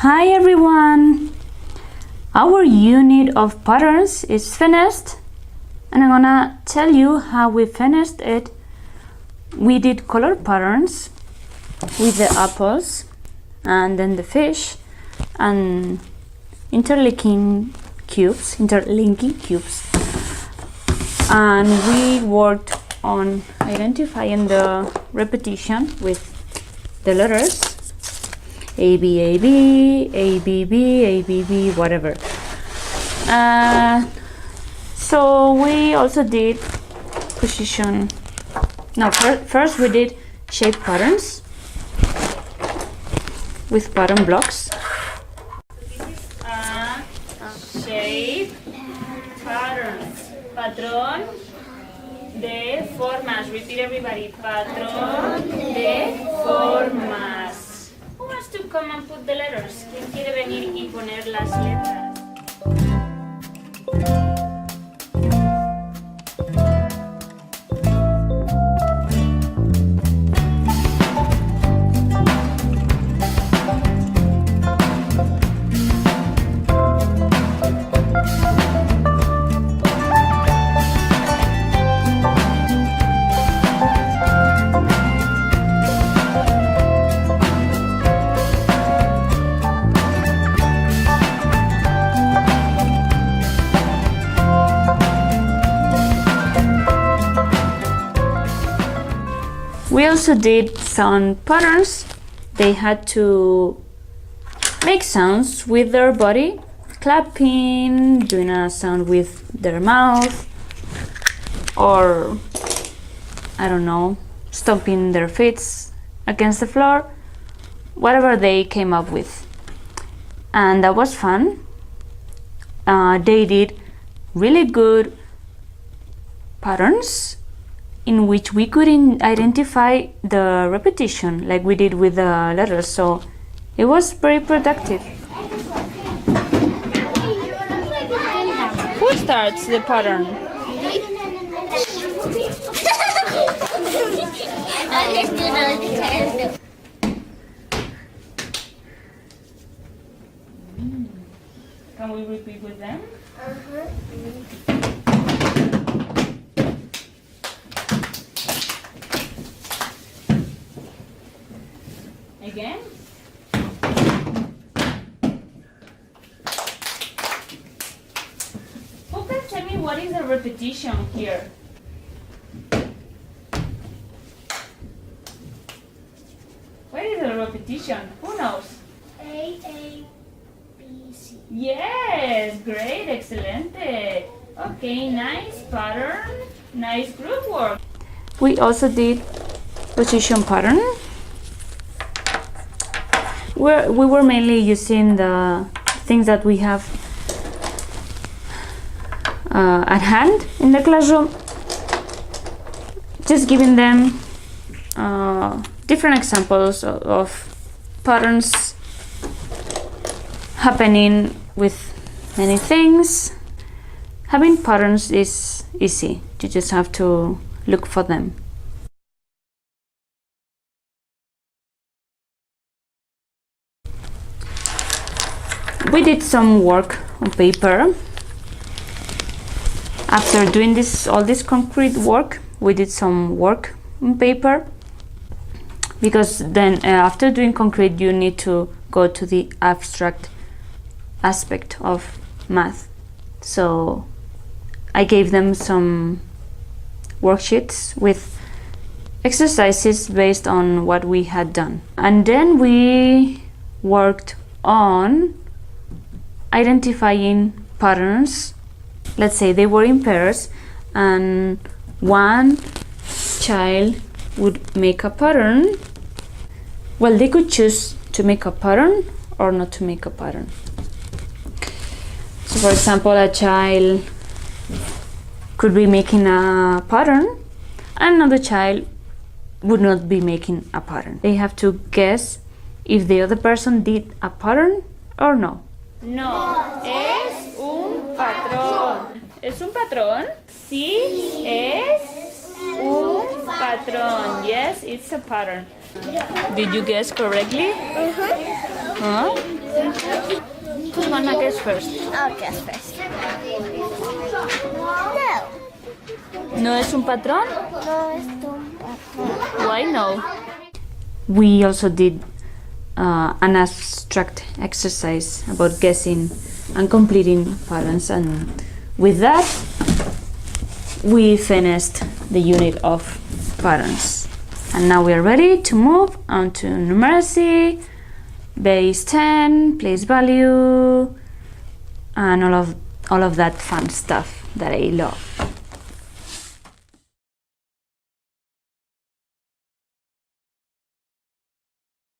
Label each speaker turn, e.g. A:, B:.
A: Hi everyone! Our unit of patterns is finished and I'm gonna tell you how we finished it. We did color patterns with the apples and then the fish and interlinking cubes, and we worked on identifying the repetition with the letters A, B, A, B, A, B, B, A, B, B, whatever. So we also did position. No, first we did shape patterns with pattern blocks. This is a shape pattern. Patrón de formas. Repeat everybody. Patrón de formas. Who wants to come and put the letters? ¿Quién quiere venir y poner las letras? We also did sound patterns. They had to make sounds with their body, clapping, doing a sound with their mouth, or I don't know, stomping their feet against the floor, whatever they came up with. And that was fun. They did really good patterns in which we could identify the repetition like we did with the letters, so it was very productive. Who starts the pattern? Can we repeat with them? Again. Who can tell me what is the repetition here? What is the repetition? Who knows?
B: A, B, C.
A: Yes, great, excelente. Okay, nice pattern, nice group work. We also did position pattern. We were mainly using the things that we have at hand in the classroom, just giving them different examples of patterns happening with many things. Having patterns is easy, you just have to look for them. We did some work on paper. After doing all this concrete work, we did some work on paper, because then after doing concrete you need to go to the abstract aspect of math. So I gave them some worksheets with exercises based on what we had done, and then we worked on identifying patterns. Let's say they were in pairs and one child would make a pattern. Well, they could choose to make a pattern or not to make a pattern. So for example, a child could be making a pattern and another child would not be making a pattern. They have to guess if the other person did a pattern or no. No, es un patrón. ¿Es un patrón? Sí, es un patrón. Yes, it's a pattern. Did you guess correctly? Huh? Who's gonna guess first?
B: I'll guess first. No.
A: ¿No es un patrón?
B: No es un patrón.
A: Why no? We also did an abstract exercise about guessing and completing patterns, and with that we finished the unit of patterns. And now we are ready to move on to numeracy, base 10, place value, and all of that fun stuff that I love.